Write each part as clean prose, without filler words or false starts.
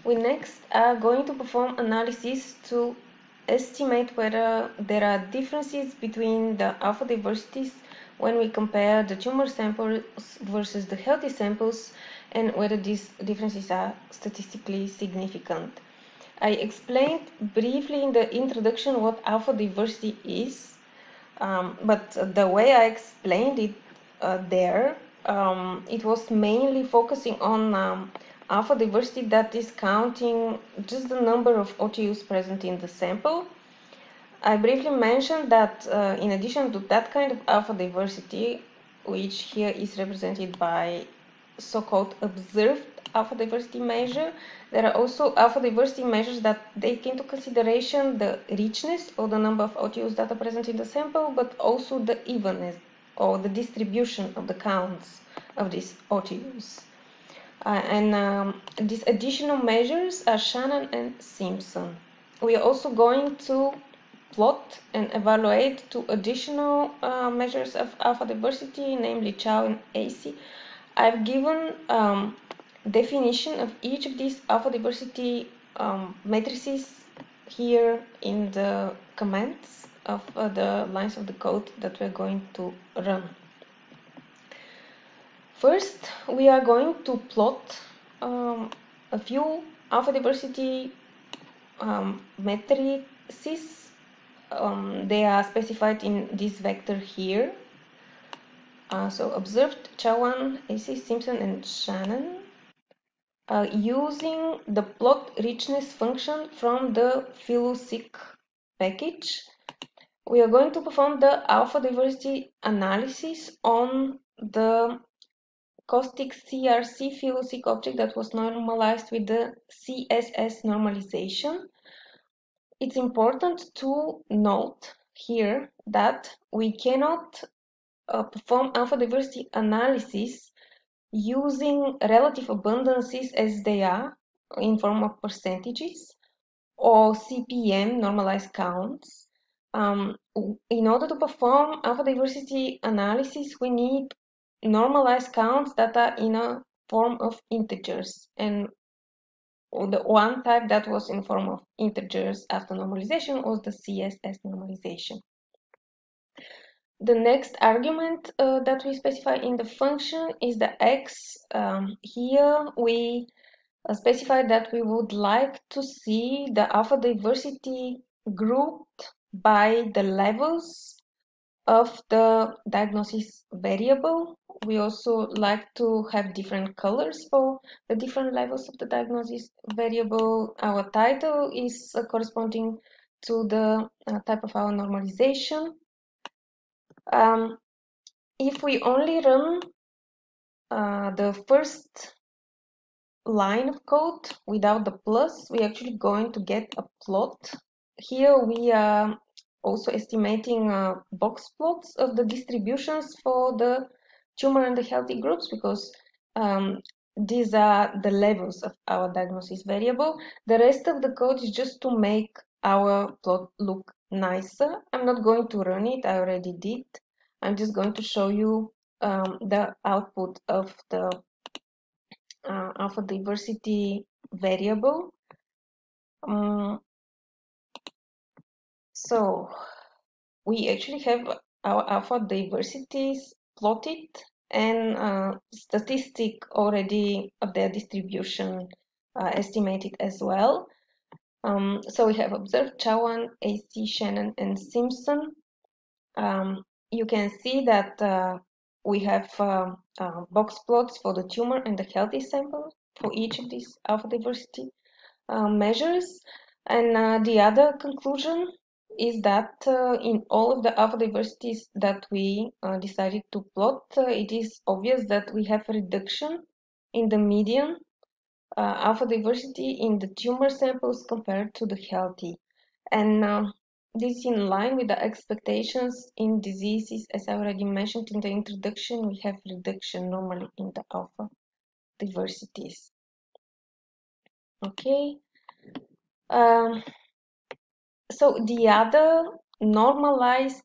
We next are going to perform analysis to estimate whether there are differences between the alpha diversities when we compare the tumor samples versus the healthy samples, and whether these differences are statistically significant. I explained briefly in the introduction what alpha diversity is, but the way I explained it it was mainly focusing on alpha diversity, that is counting just the number of OTUs present in the sample. I briefly mentioned that in addition to that kind of alpha diversity, which here is represented by so-called observed alpha diversity measure, there are also alpha diversity measures that take into consideration the richness or the number of OTUs that are present in the sample, but also the evenness or the distribution of the counts of these OTUs. These additional measures are Shannon and Simpson. We are also going to plot and evaluate two additional measures of alpha diversity, namely Chow and AC. I've given definition of each of these alpha diversity matrices here in the comments of the lines of the code that we're going to run. First, we are going to plot a few alpha diversity matrices. They are specified in this vector here. So observed Chowan, AC, Simpson, and Shannon. Using the plot richness function from the PhyloSeq package, we are going to perform the alpha diversity analysis on the caustic CRC PhyloSeq object that was normalized with the CSS normalization. It's important to note here that we cannot perform alpha diversity analysis using relative abundances as they are in form of percentages or CPM normalized counts. In order to perform alpha diversity analysis, we need normalized counts that are in a form of integers, and the one type that was in form of integers after normalization was the CSS normalization. The next argument that we specify in the function is the x. Here we specify that we would like to see the alpha diversity grouped by the levels of the diagnosis variable. We also like to have different colors for the different levels of the diagnosis variable. Our title is corresponding to the type of our normalization. If we only run the first line of code without the plus, we're actually going to get a plot. Here we are also estimating box plots of the distributions for the tumor and the healthy groups, because these are the levels of our diagnosis variable. The rest of the code is just to make our plot look nicer. I'm not going to run it, I already did. I'm just going to show you the output of the alpha diversity variable. So we actually have our alpha diversities plotted and statistic already of their distribution estimated as well. So we have observed Chowan, AC, Shannon, and Simpson. You can see that we have box plots for the tumor and the healthy sample for each of these alpha diversity measures. And the other conclusion is that in all of the alpha diversities that we decided to plot, it is obvious that we have a reduction in the median alpha diversity in the tumor samples compared to the healthy. And this is in line with the expectations in diseases. As I already mentioned in the introduction, we have reduction normally in the alpha diversities. Okay. So the other normalized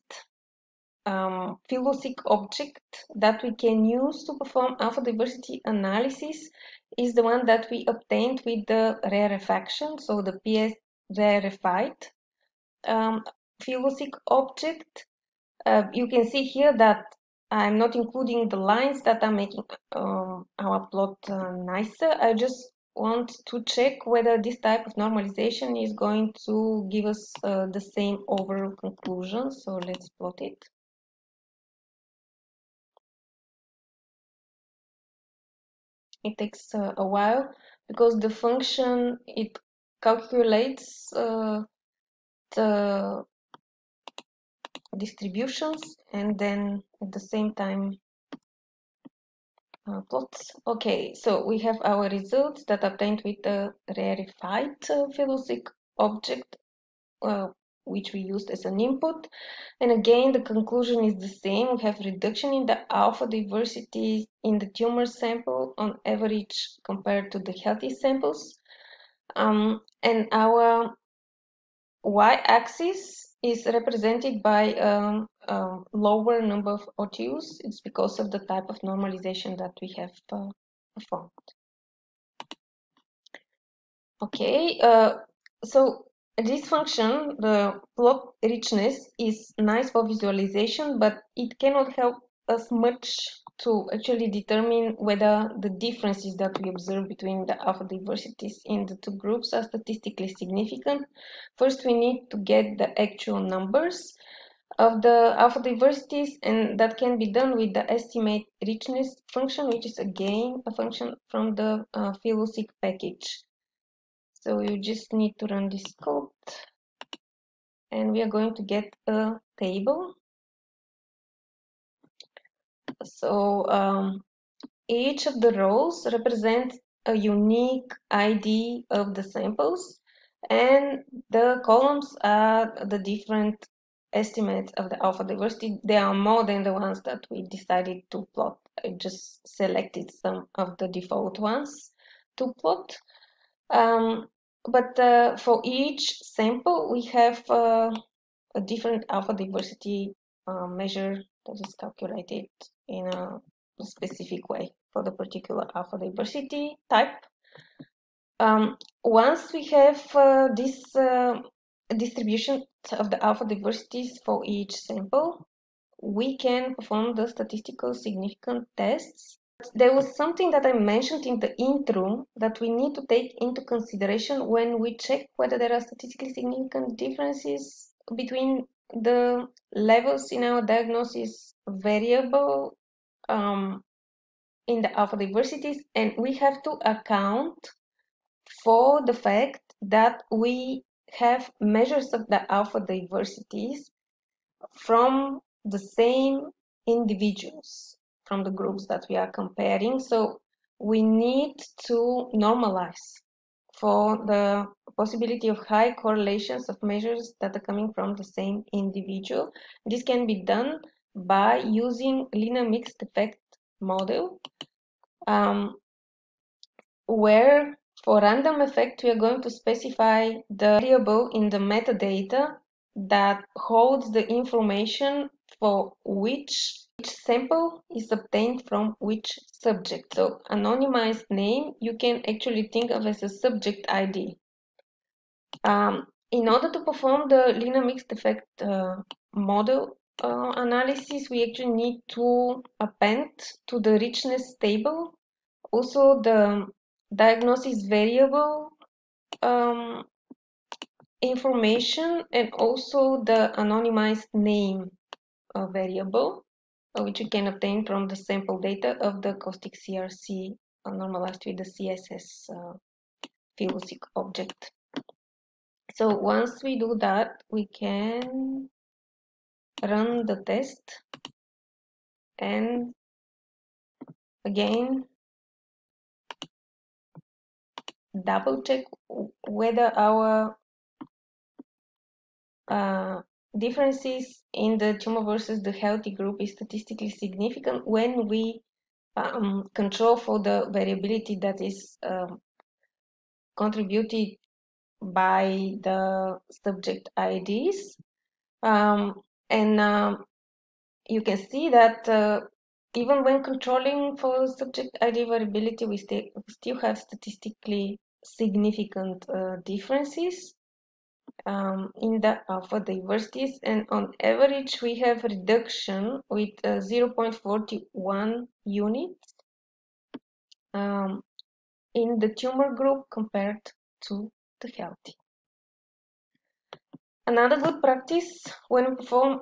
PhyloSeq object that we can use to perform alpha diversity analysis is the one that we obtained with the rarefaction, so the PS rarefied phyloseq object. You can see here that I'm not including the lines that are making our plot nicer. I just want to check whether this type of normalization is going to give us the same overall conclusion. So let's plot it. It takes a while because the function, it calculates the distributions and then at the same time plots. Okay, so we have our results that obtained with the rarefied phyloseq object, which we used as an input. And again, the conclusion is the same. We have reduction in the alpha diversity in the tumor sample on average compared to the healthy samples. And our y-axis is represented by a lower number of OTUs. It's because of the type of normalization that we have performed. Okay, so this function, the plot richness, is nice for visualization, but it cannot help us much to actually determine whether the differences that we observe between the alpha diversities in the two groups are statistically significant. First, we need to get the actual numbers of the alpha diversities, and that can be done with the estimate richness function, which is again a function from the phyloseq package. So you just need to run this code, and we are going to get a table. So each of the rows represents a unique ID of the samples, and the columns are the different estimates of the alpha diversity. There are more than the ones that we decided to plot. I just selected some of the default ones to plot. But for each sample, we have a different alpha diversity measure that is calculated in a specific way for the particular alpha diversity type. Once we have this distribution of the alpha diversities for each sample, we can perform the statistical significance tests. There was something that I mentioned in the intro that we need to take into consideration when we check whether there are statistically significant differences between the levels in our diagnosis variable in the alpha diversities, and we have to account for the fact that we have measures of the alpha diversities from the same individuals from the groups that we are comparing. So we need to normalize for the possibility of high correlations of measures that are coming from the same individual. This can be done by using linear mixed effect model, where for random effect we are going to specify the variable in the metadata that holds the information for which sample is obtained from which subject. So anonymized name you can actually think of as a subject ID. In order to perform the linear mixed effect model analysis, we actually need to append to the richness table also the diagnosis variable information and also the anonymized name variable, which you can obtain from the sample data of the caustic CRC normalized with the CSS phyloseq object. So once we do that, we can run the test and again double check whether our differences in the tumor versus the healthy group is statistically significant when we control for the variability that is contributed by the subject IDs. And you can see that even when controlling for subject ID variability, we still have statistically significant differences in the alpha diversities, and on average we have reduction with 0.41 units in the tumor group compared to the healthy. Another good practice when we perform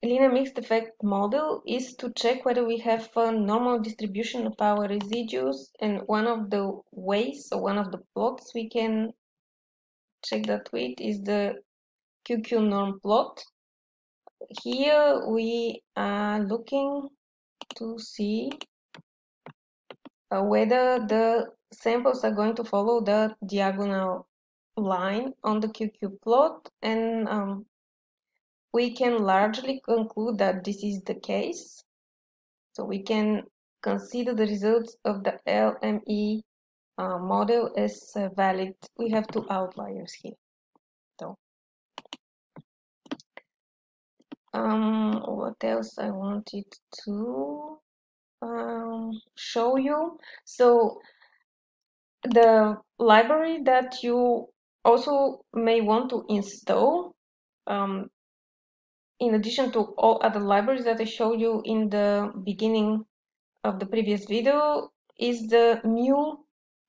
linear mixed effect model is to check whether we have a normal distribution of our residues, and one of the ways, or one of the plots we can check that with is the QQ norm plot. Here we are looking to see whether the samples are going to follow the diagonal line on the QQ plot, and we can largely conclude that this is the case. So we can consider the results of the LME model as valid. We have two outliers here, though. What else I wanted to show you? So the library that you also may want to install, in addition to all other libraries that I showed you in the beginning of the previous video, is the mu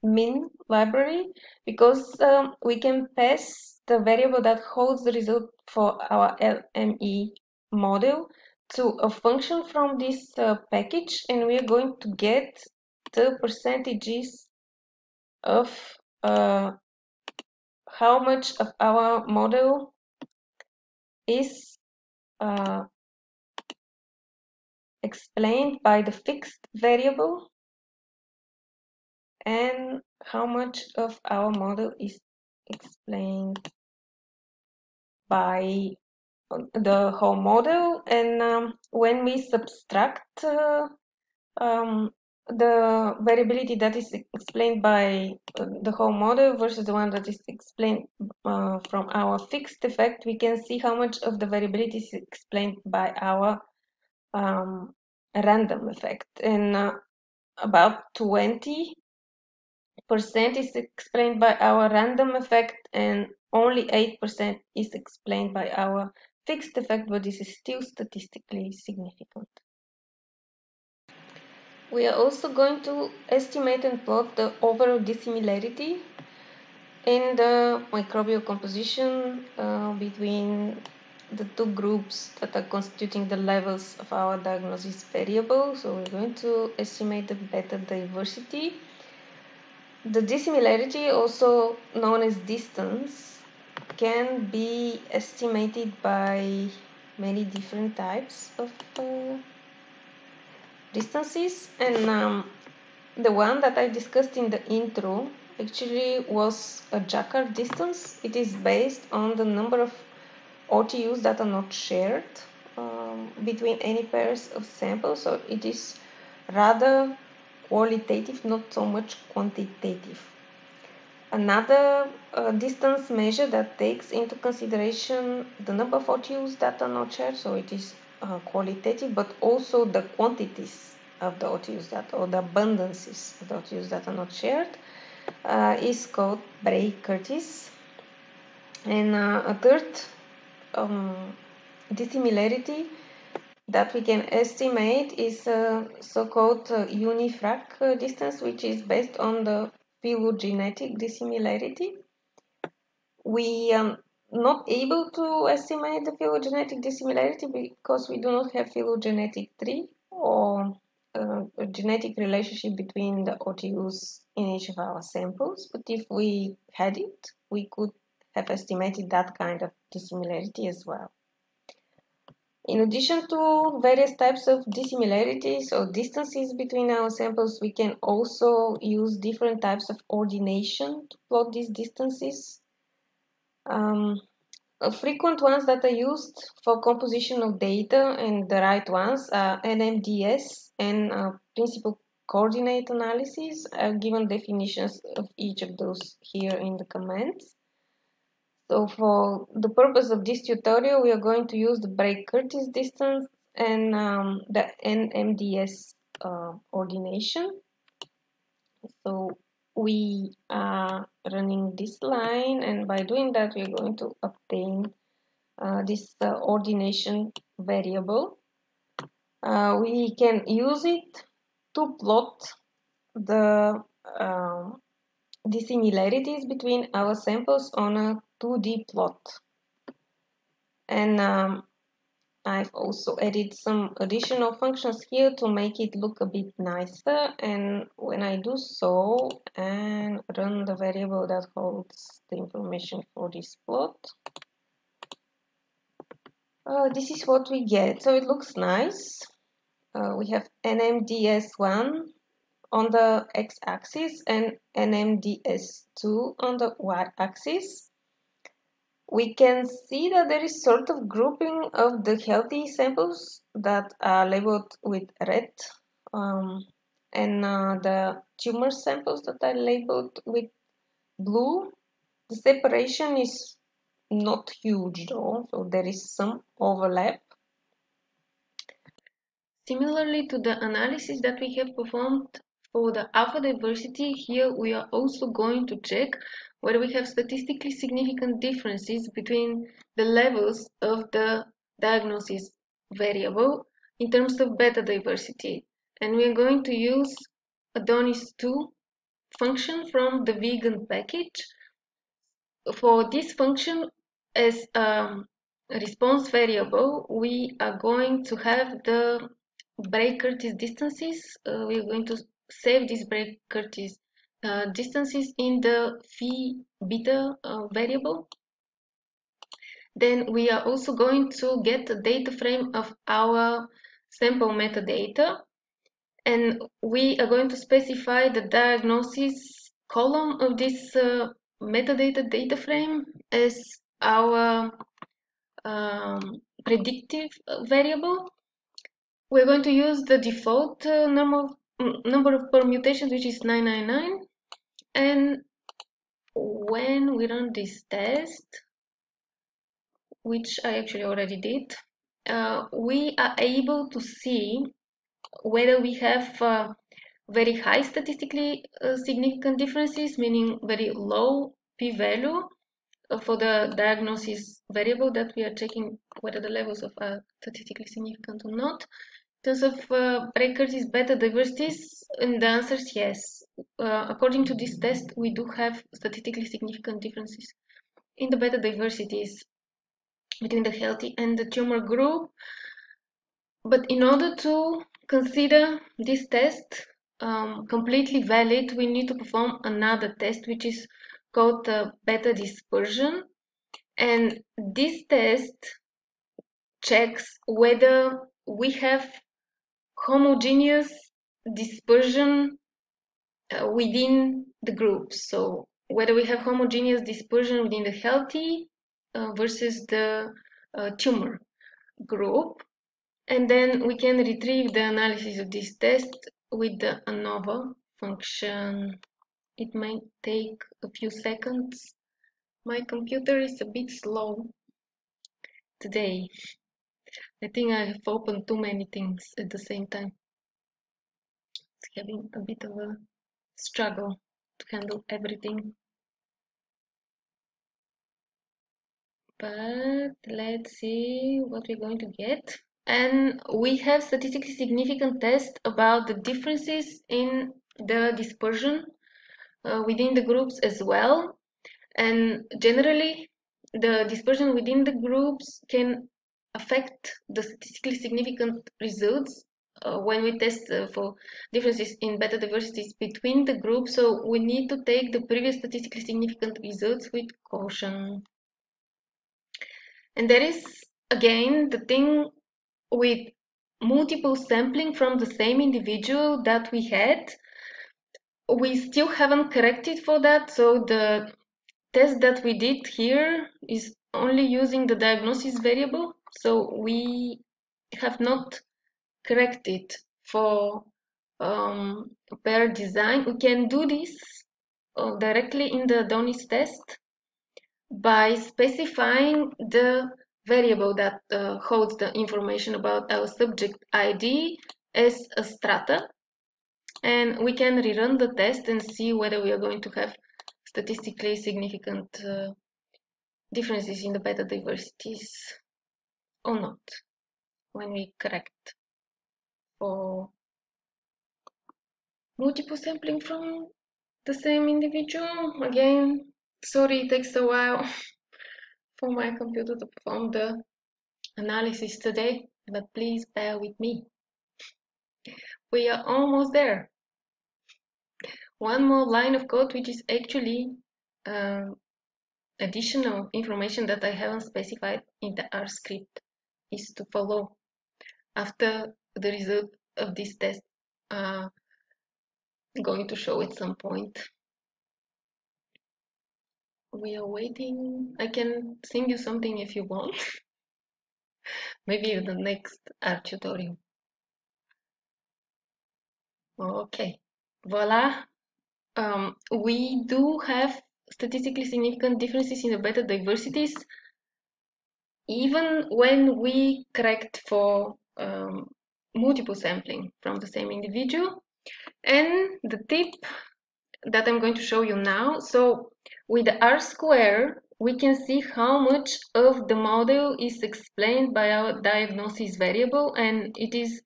min library, because we can pass the variable that holds the result for our LME model to a function from this package, and we are going to get the percentages of how much of our model is explained by the fixed variable and how much of our model is explained by the whole model. And when we subtract the variability that is explained by the whole model versus the one that is explained from our fixed effect, we can see how much of the variability is explained by our random effect. And about 20% is explained by our random effect, and only 8% is explained by our fixed effect, but this is still statistically significant. We are also going to estimate and plot the overall dissimilarity in the microbial composition between the two groups that are constituting the levels of our diagnosis variable. So we're going to estimate the beta diversity. The dissimilarity, also known as distance, can be estimated by many different types of distances, and the one that I discussed in the intro actually was a Jacquard distance. It is based on the number of OTUs that are not shared between any pairs of samples, so it is rather qualitative, not so much quantitative. Another distance measure that takes into consideration the number of OTUs that are not shared, so it is qualitative, but also the quantities of the OTUs that, or the abundances of the OTUs that are not shared, is called Bray-Curtis. And a third dissimilarity that we can estimate is so-called unifrac distance, which is based on the phylogenetic dissimilarity. We are not able to estimate the phylogenetic dissimilarity because we do not have phylogenetic tree or a genetic relationship between the OTUs in each of our samples. But if we had it, we could have estimated that kind of dissimilarity as well. In addition to various types of dissimilarities or distances between our samples, we can also use different types of ordination to plot these distances. Frequent ones that are used for composition of data, and the right ones, are NMDS and principal coordinate analysis. I've given definitions of each of those here in the comments. So for the purpose of this tutorial, we are going to use the Bray-Curtis distance and the NMDS ordination. So we are running this line, and by doing that we're going to obtain this ordination variable. We can use it to plot the similarities between our samples on a 2D plot. And I've also added some additional functions here to make it look a bit nicer. And when I do so and run the variable that holds the information for this plot, this is what we get. So it looks nice. We have NMDS1 on the x-axis and NMDS2 on the y-axis. We can see that there is sort of grouping of the healthy samples that are labeled with red, and the tumor samples that are labeled with blue. The separation is not huge though, so there is some overlap. Similarly to the analysis that we have performed for the alpha diversity, here we are also going to check whether we have statistically significant differences between the levels of the diagnosis variable in terms of beta diversity. And we are going to use Adonis2 function from the vegan package. For this function, as a response variable, we are going to have the Bray-Curtis distances. We are going to save these Bray-Curtis distances in the phi beta variable. Then we are also going to get a data frame of our sample metadata, and we are going to specify the diagnosis column of this metadata data frame as our predictive variable. We're going to use the default number of permutations, which is 999. And when we run this test, which I actually already did, we are able to see whether we have very high statistically significant differences, meaning very low p-value for the diagnosis variable that we are checking whether the levels are statistically significant or not. In terms of Bray-Curtis beta diversities, and the answer is yes. According to this test, we do have statistically significant differences in the beta diversities between the healthy and the tumor group. But in order to consider this test completely valid, we need to perform another test, which is called the beta dispersion. And this test checks whether we have homogeneous dispersion within the groups. So whether we have homogeneous dispersion within the healthy versus the tumor group. And then we can retrieve the analysis of this test with the ANOVA function. It might take a few seconds. My computer is a bit slow today. I think I have opened too many things at the same time. It's having a bit of a struggle to handle everything. But let's see what we're going to get. And we have statistically significant tests about the differences in the dispersion within the groups as well. And generally, the dispersion within the groups can affect the statistically significant results when we test for differences in beta diversities between the groups. So we need to take the previous statistically significant results with caution. And there is, again, the thing with multiple sampling from the same individual that we had. We still haven't corrected for that, so the test that we did here is only using the diagnosis variable, so we have not corrected for pair design. We can do this directly in the Adonis test by specifying the variable that holds the information about our subject ID as a strata, and we can rerun the test and see whether we are going to have statistically significant differences in the beta diversities or not when we correct for multiple sampling from the same individual. Again, sorry it takes a while for my computer to perform the analysis today, but please bear with me. We are almost there. One more line of code, which is actually additional information that I haven't specified in the R script, is to follow after the result of this test. Going to show at some point. We are waiting. I can sing you something if you want. Maybe in the next art tutorial. Okay, voila. We do have statistically significant differences in the beta diversities, even when we correct for multiple sampling from the same individual. And the tip that I'm going to show you now, so with the R-square, we can see how much of the model is explained by our diagnosis variable, and it is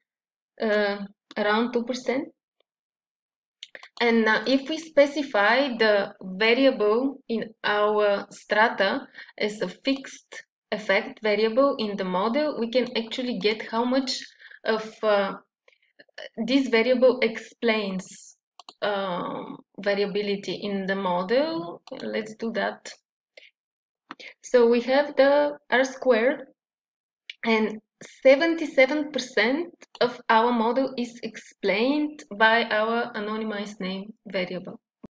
around 2%. And now if we specify the variable in our strata as a fixed effect variable in the model, we can actually get how much of this variable explains variability in the model. Let's do that. So we have the R-squared, and 77% of our model is explained by our anonymized name variable.